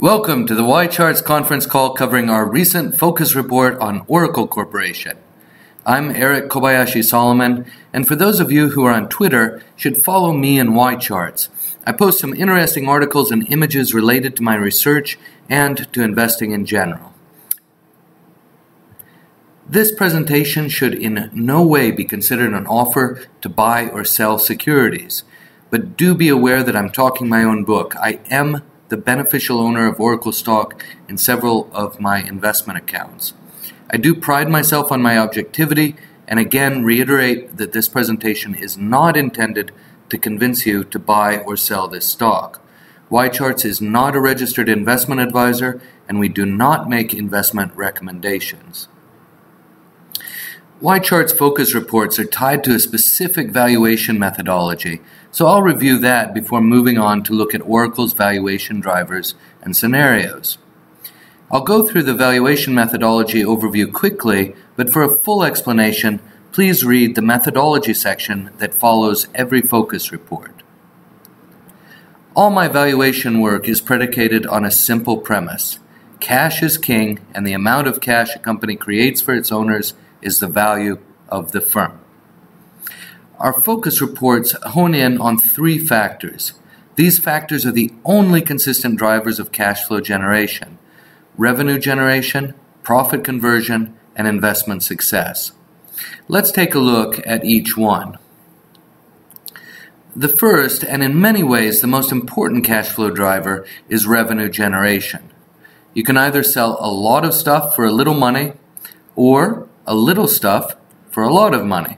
Welcome to the YCharts conference call covering our recent focus report on Oracle Corporation. I'm Eric Kobayashi Solomon, and for those of you who are on Twitter, should follow me in YCharts. I post some interesting articles and images related to my research and to investing in general. This presentation should in no way be considered an offer to buy or sell securities, but do be aware that I'm talking my own book. I am the beneficial owner of Oracle stock in several of my investment accounts. I do pride myself on my objectivity and again reiterate that this presentation is not intended to convince you to buy or sell this stock. YCharts is not a registered investment advisor and we do not make investment recommendations. YCharts focus reports are tied to a specific valuation methodology, so I'll review that before moving on to look at Oracle's valuation drivers and scenarios. I'll go through the valuation methodology overview quickly, but for a full explanation, please read the methodology section that follows every focus report. All my valuation work is predicated on a simple premise. Cash is king, and the amount of cash a company creates for its owners is the value of the firm. Our focus reports hone in on three factors. These factors are the only consistent drivers of cash flow generation: revenue generation, profit conversion, and investment success. Let's take a look at each one. The first, and in many ways the most important cash flow driver, is revenue generation. You can either sell a lot of stuff for a little money, or a little stuff for a lot of money.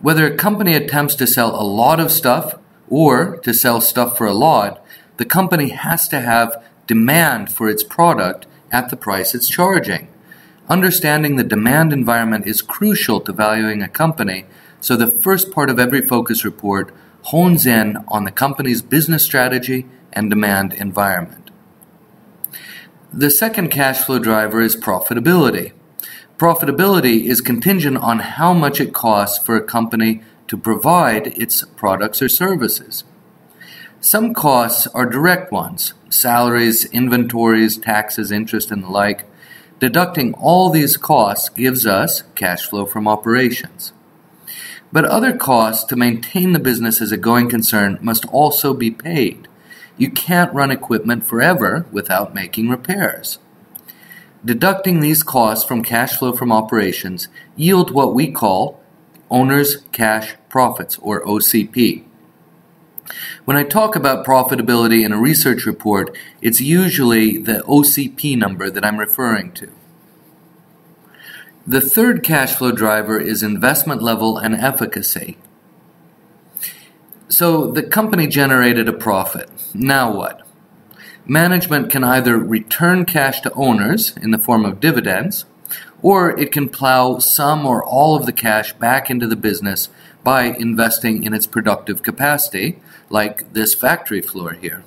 Whether a company attempts to sell a lot of stuff or to sell stuff for a lot, the company has to have demand for its product at the price it's charging. Understanding the demand environment is crucial to valuing a company, so the first part of every focus report hones in on the company's business strategy and demand environment. The second cash flow driver is profitability. Profitability is contingent on how much it costs for a company to provide its products or services. Some costs are direct ones: salaries, inventories, taxes, interest, and the like. Deducting all these costs gives us cash flow from operations. But other costs to maintain the business as a going concern must also be paid. You can't run equipment forever without making repairs. Deducting these costs from cash flow from operations yield what we call owner's cash profits, or OCP. When I talk about profitability in a research report, it's usually the OCP number that I'm referring to. The third cash flow driver is investment level and efficacy. So the company generated a profit. Now what? Management can either return cash to owners in the form of dividends, or it can plow some or all of the cash back into the business by investing in its productive capacity, like this factory floor here.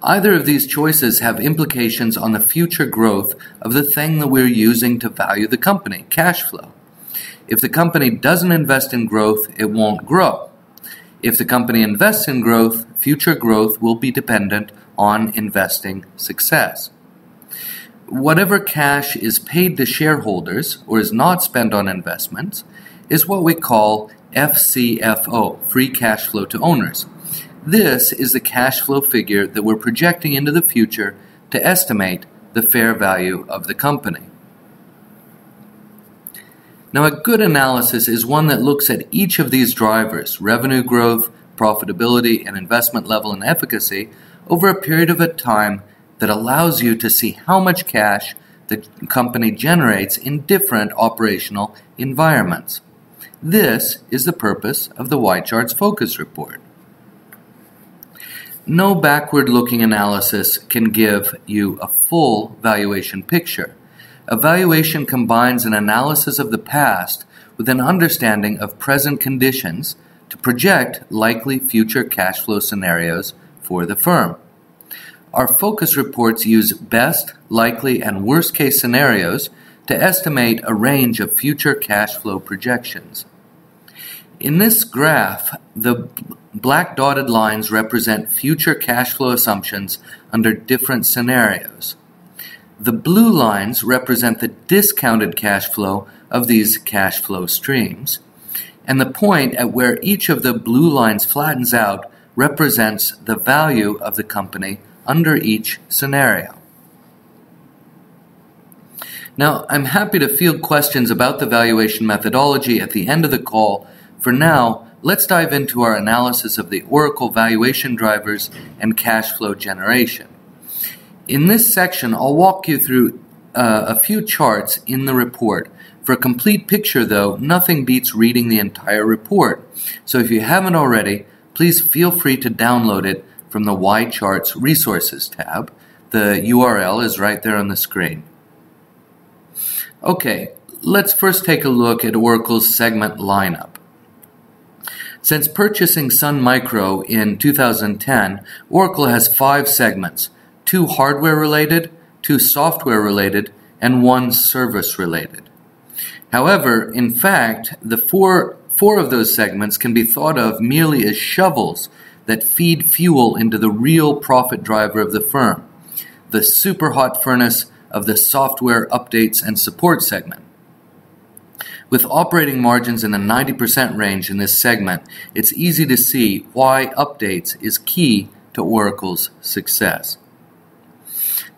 Either of these choices have implications on the future growth of the thing that we're using to value the company, cash flow. If the company doesn't invest in growth, it won't grow. If the company invests in growth, future growth will be dependent on investing success. Whatever cash is paid to shareholders or is not spent on investments is what we call FCFO, free cash flow to owners. This is the cash flow figure that we're projecting into the future to estimate the fair value of the company. Now, a good analysis is one that looks at each of these drivers, revenue growth, profitability, and investment level and efficacy, over a period of time that allows you to see how much cash the company generates in different operational environments. This is the purpose of the YCharts focus report. No backward-looking analysis can give you a full valuation picture. A valuation combines an analysis of the past with an understanding of present conditions to project likely future cash flow scenarios for the firm. Our focus reports use best, likely, and worst case scenarios to estimate a range of future cash flow projections. In this graph, the black dotted lines represent future cash flow assumptions under different scenarios. The blue lines represent the discounted cash flow of these cash flow streams, and the point at where each of the blue lines flattens out represents the value of the company under each scenario. Now, I'm happy to field questions about the valuation methodology at the end of the call. For now, let's dive into our analysis of the Oracle valuation drivers and cash flow generation. In this section, I'll walk you through a few charts in the report. For a complete picture, though, nothing beats reading the entire report. So if you haven't already, please feel free to download it from the YCharts Resources tab. The URL is right there on the screen. Okay, let's first take a look at Oracle's segment lineup. Since purchasing Sun Micro in 2010, Oracle has 5 segments: 2 hardware-related, 2 software-related, and 1 service-related. However, in fact, the four of those segments can be thought of merely as shovels that feed fuel into the real profit driver of the firm, the super hot furnace of the software updates and support segment. With operating margins in the 90% range in this segment, it's easy to see why updates is key to Oracle's success.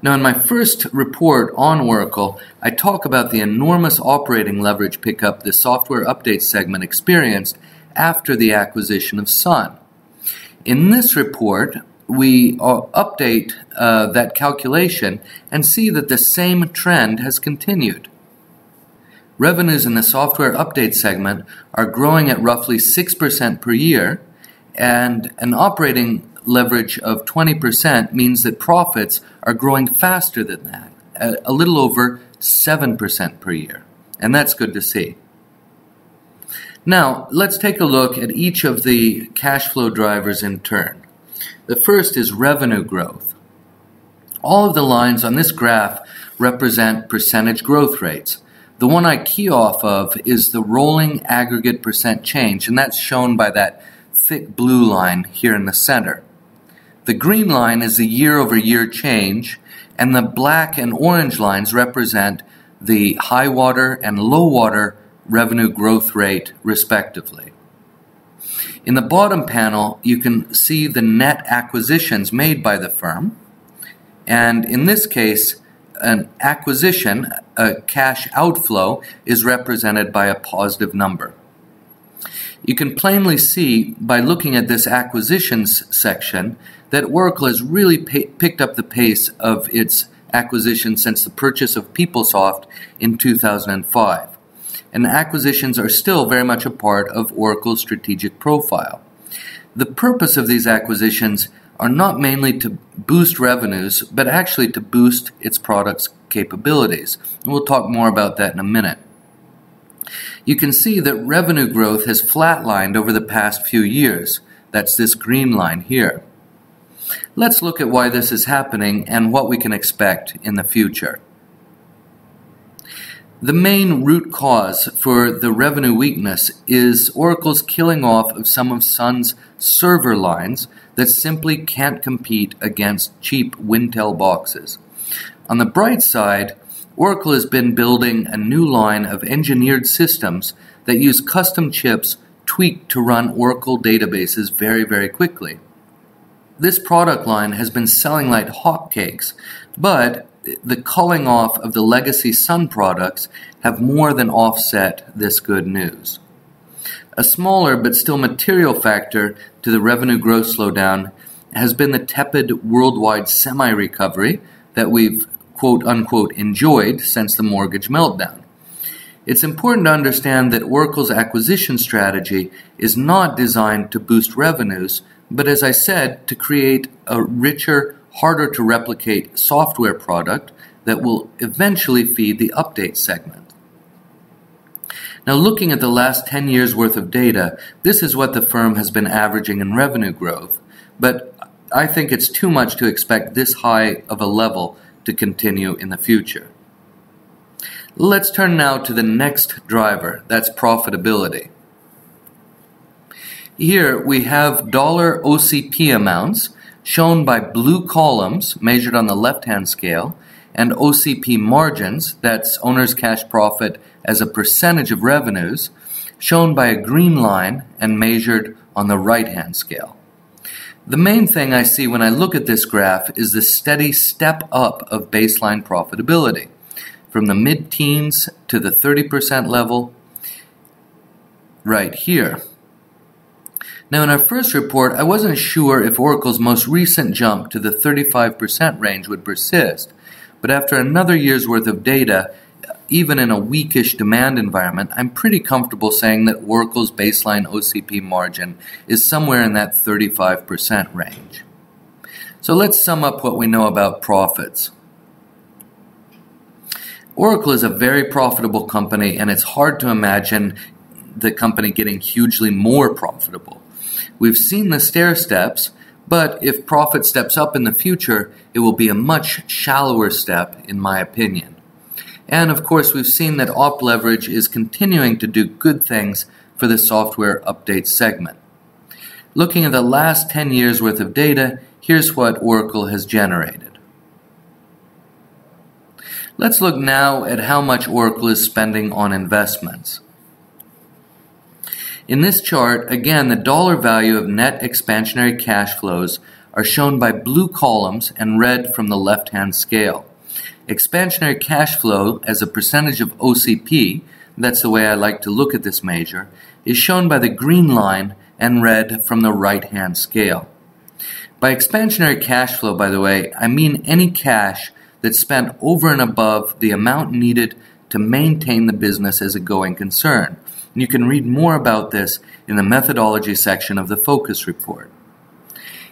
Now, in my first report on Oracle, I talk about the enormous operating leverage pickup the software updates segment experienced after the acquisition of Sun. In this report, we update that calculation and see that the same trend has continued. Revenues in the software update segment are growing at roughly 6% per year, and an operating leverage of 20% means that profits are growing faster than that, a little over 7% per year, and that's good to see. Now, let's take a look at each of the cash flow drivers in turn. The first is revenue growth. All of the lines on this graph represent percentage growth rates. The one I key off of is the rolling aggregate percent change, and that's shown by that thick blue line here in the center. The green line is the year-over-year change, and the black and orange lines represent the high water and low water revenue growth rate, respectively. In the bottom panel, you can see the net acquisitions made by the firm, and in this case, an acquisition, a cash outflow, is represented by a positive number. You can plainly see by looking at this acquisitions section that Oracle has really picked up the pace of its acquisition since the purchase of PeopleSoft in 2005. And acquisitions are still very much a part of Oracle's strategic profile. The purpose of these acquisitions are not mainly to boost revenues, but actually to boost its product's capabilities. And we'll talk more about that in a minute. You can see that revenue growth has flatlined over the past few years. That's this green line here. Let's look at why this is happening and what we can expect in the future. The main root cause for the revenue weakness is Oracle's killing off of some of Sun's server lines that simply can't compete against cheap Wintel boxes. On the bright side, Oracle has been building a new line of engineered systems that use custom chips tweaked to run Oracle databases very, very quickly. This product line has been selling like hotcakes, but the culling off of the legacy Sun products have more than offset this good news. A smaller but still material factor to the revenue growth slowdown has been the tepid worldwide semi-recovery that we've quote-unquote enjoyed since the mortgage meltdown. It's important to understand that Oracle's acquisition strategy is not designed to boost revenues, but as I said, to create a richer, harder to replicate software product that will eventually feed the update segment. Now, looking at the last 10 years worth of data, this is what the firm has been averaging in revenue growth, but I think it's too much to expect this high of a level to continue in the future. Let's turn now to the next driver, that's profitability. Here we have dollar OCP amounts shown by blue columns measured on the left-hand scale, and OCP margins, that's owner's cash profit as a percentage of revenues, shown by a green line and measured on the right-hand scale. The main thing I see when I look at this graph is the steady step up of baseline profitability, from the mid-teens to the 30% level right here. Now, in our first report, I wasn't sure if Oracle's most recent jump to the 35% range would persist, but after another year's worth of data, even in a weakish demand environment, I'm pretty comfortable saying that Oracle's baseline OCP margin is somewhere in that 35% range. So let's sum up what we know about profits. Oracle is a very profitable company, and it's hard to imagine the company getting hugely more profitable. We've seen the stair steps, but if profit steps up in the future, it will be a much shallower step, in my opinion. And of course, we've seen that op leverage is continuing to do good things for the software update segment. Looking at the last 10 years worth of data, here's what Oracle has generated. Let's look now at how much Oracle is spending on investments. In this chart, again, the dollar value of net expansionary cash flows are shown by blue columns and red from the left-hand scale. Expansionary cash flow as a percentage of OCP, that's the way I like to look at this measure, is shown by the green line and red from the right-hand scale. By expansionary cash flow, by the way, I mean any cash that's spent over and above the amount needed to maintain the business as a going concern. You can read more about this in the methodology section of the focus report.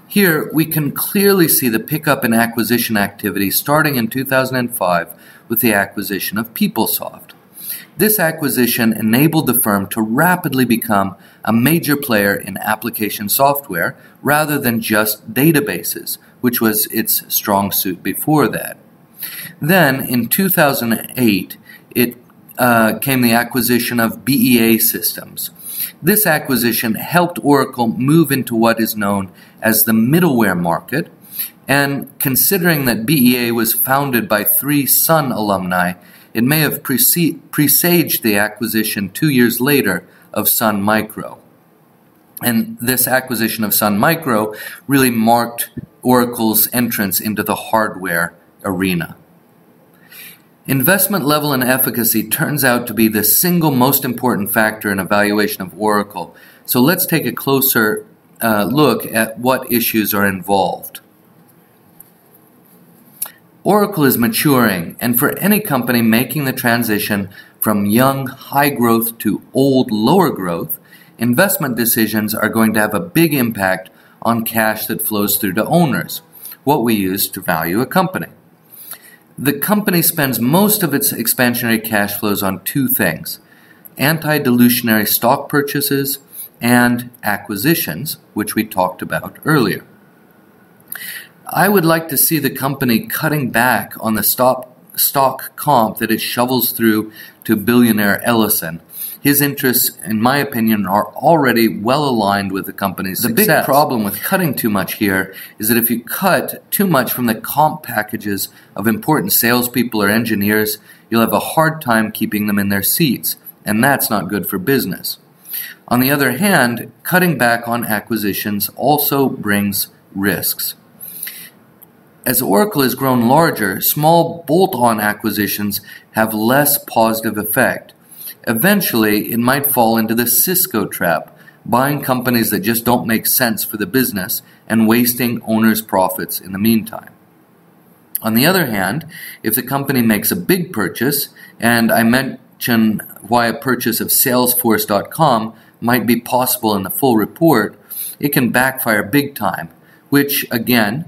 Here, we can clearly see the pickup in acquisition activity starting in 2005 with the acquisition of PeopleSoft. This acquisition enabled the firm to rapidly become a major player in application software rather than just databases, which was its strong suit before that. Then, in 2008, it came the acquisition of BEA Systems. This acquisition helped Oracle move into what is known as the middleware market, and considering that BEA was founded by 3 Sun alumni, it may have presaged the acquisition 2 years later of Sun Micro. And this acquisition of Sun Micro really marked Oracle's entrance into the hardware arena. Investment level and efficacy turns out to be the single most important factor in evaluation of Oracle. So let's take a closer look at what issues are involved. Oracle is maturing, and for any company making the transition from young, high growth to old, lower growth, investment decisions are going to have a big impact on cash that flows through to owners, what we use to value a company. The company spends most of its expansionary cash flows on 2 things: anti-dilutionary stock purchases and acquisitions, which we talked about earlier. I would like to see the company cutting back on the stock comp that it shovels through to billionaire Ellison. His interests, in my opinion, are already well aligned with the company's success. The big problem with cutting too much here is that if you cut too much from the comp packages of important salespeople or engineers, you'll have a hard time keeping them in their seats, and that's not good for business. On the other hand, cutting back on acquisitions also brings risks. As Oracle has grown larger, small bolt-on acquisitions have less positive effect. Eventually, it might fall into the Cisco trap, buying companies that just don't make sense for the business and wasting owners' profits in the meantime. On the other hand, if the company makes a big purchase, and I mention why a purchase of Salesforce.com might be possible in the full report, it can backfire big time, which, again,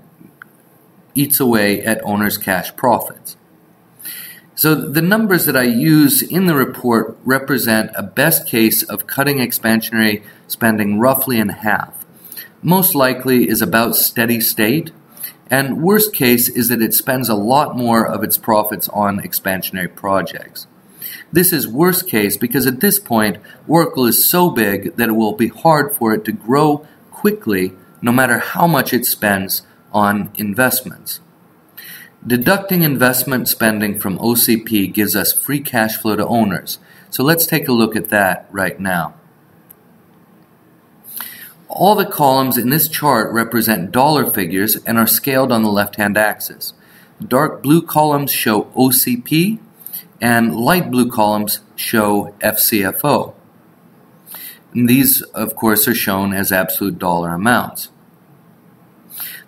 eats away at owners' cash profits. So the numbers that I use in the report represent a best case of cutting expansionary spending roughly in half. Most likely is about steady state, and worst case is that it spends a lot more of its profits on expansionary projects. This is worst case because at this point, Oracle is so big that it will be hard for it to grow quickly no matter how much it spends on investments. Deducting investment spending from OCP gives us free cash flow to owners. So let's take a look at that right now. All the columns in this chart represent dollar figures and are scaled on the left-hand axis. Dark blue columns show OCP and light blue columns show FCFO. And these, of course, are shown as absolute dollar amounts.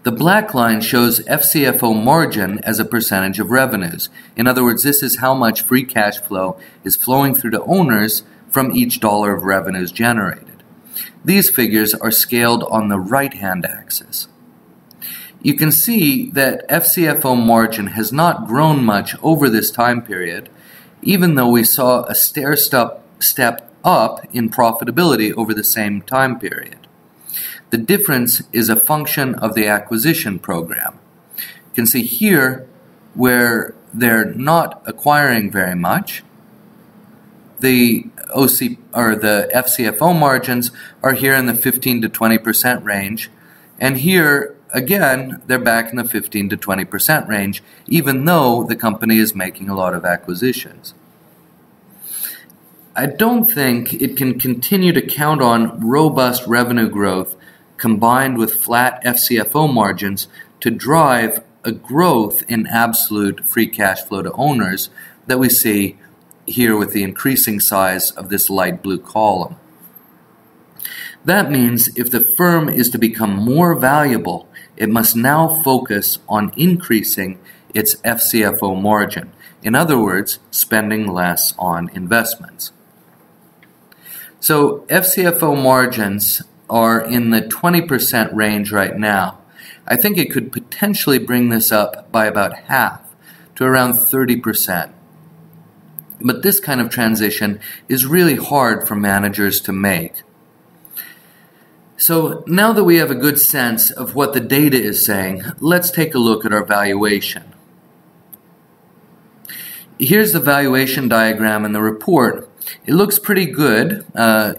The black line shows FCFO margin as a percentage of revenues. In other words, this is how much free cash flow is flowing through to owners from each dollar of revenues generated. These figures are scaled on the right-hand axis. You can see that FCFO margin has not grown much over this time period, even though we saw a step up in profitability over the same time period. The difference is a function of the acquisition program. You can see here where they're not acquiring very much. The FCFO margins are here in the 15 to 20% range, and here again they're back in the 15 to 20% range, even though the company is making a lot of acquisitions. I don't think it can continue to count on robust revenue growth combined with flat FCFO margins to drive a growth in absolute free cash flow to owners that we see here with the increasing size of this light blue column. That means if the firm is to become more valuable, it must now focus on increasing its FCFO margin. In other words, spending less on investments. So FCFO margins are in the 20% range right now. I think it could potentially bring this up by about half to around 30%. But this kind of transition is really hard for managers to make. So now that we have a good sense of what the data is saying, let's take a look at our valuation. Here's the valuation diagram in the report. It looks pretty good.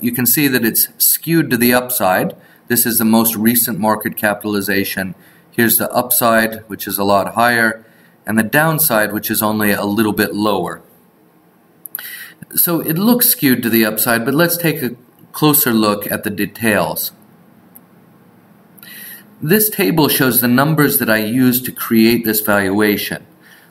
You can see that it's skewed to the upside. This is the most recent market capitalization. Here's the upside, which is a lot higher, and the downside, which is only a little bit lower. So it looks skewed to the upside, but let's take a closer look at the details. This table shows the numbers that I used to create this valuation.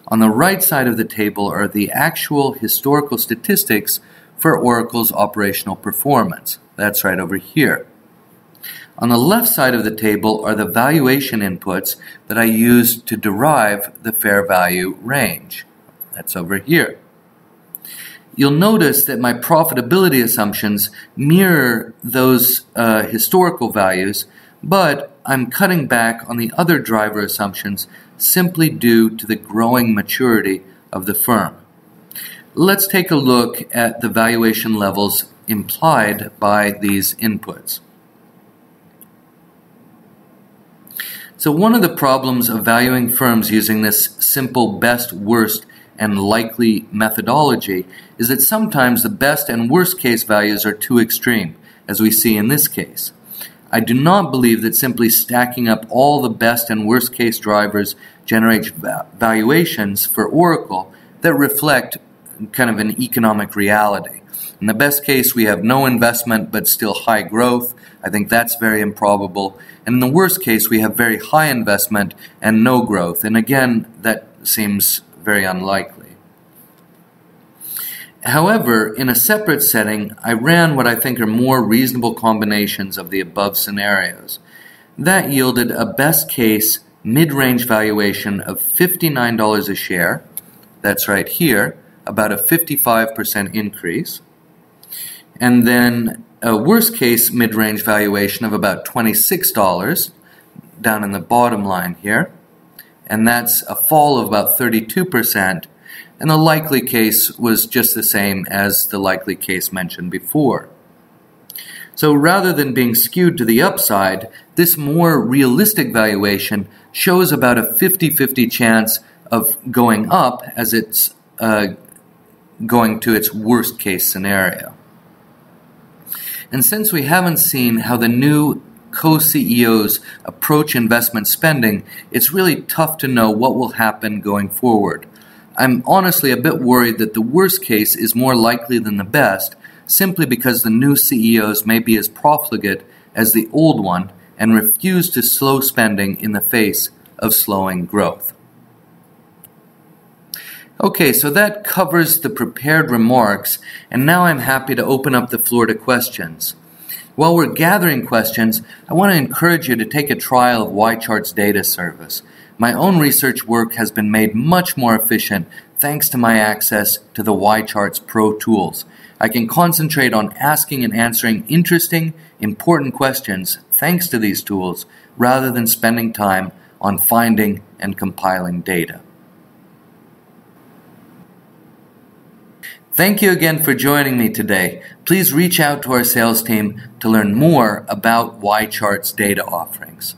On the right side of the table are the actual historical statistics for Oracle's operational performance. That's right over here. On the left side of the table are the valuation inputs that I used to derive the fair value range. That's over here. You'll notice that my profitability assumptions mirror those historical values, but I'm cutting back on the other driver assumptions simply due to the growing maturity of the firm. Let's take a look at the valuation levels implied by these inputs. So one of the problems of valuing firms using this simple best, worst, and likely methodology is that sometimes the best and worst case values are too extreme, as we see in this case. I do not believe that simply stacking up all the best and worst case drivers generates valuations for Oracle that reflect kind of an economic reality. In the best case, we have no investment but still high growth. I think that's very improbable. And in the worst case, we have very high investment and no growth. And again, that seems very unlikely. However, in a separate setting, I ran what I think are more reasonable combinations of the above scenarios. That yielded a best case mid-range valuation of $59 a share. That's right here, about a 55% increase. And then a worst case mid-range valuation of about $26 down in the bottom line here. And that's a fall of about 32%, and the likely case was just the same as the likely case mentioned before. So rather than being skewed to the upside, this more realistic valuation shows about a 50-50 chance of going up as it's going to its worst case scenario. And since we haven't seen how the new co-CEOs approach investment spending, it's really tough to know what will happen going forward. I'm honestly a bit worried that the worst case is more likely than the best, simply because the new CEOs may be as profligate as the old one and refuse to slow spending in the face of slowing growth. Okay, so that covers the prepared remarks, and now I'm happy to open up the floor to questions. While we're gathering questions, I want to encourage you to take a trial of YCharts data service. My own research work has been made much more efficient thanks to my access to the YCharts Pro tools. I can concentrate on asking and answering interesting, important questions thanks to these tools, rather than spending time on finding and compiling data. Thank you again for joining me today. Please reach out to our sales team to learn more about YCharts data offerings.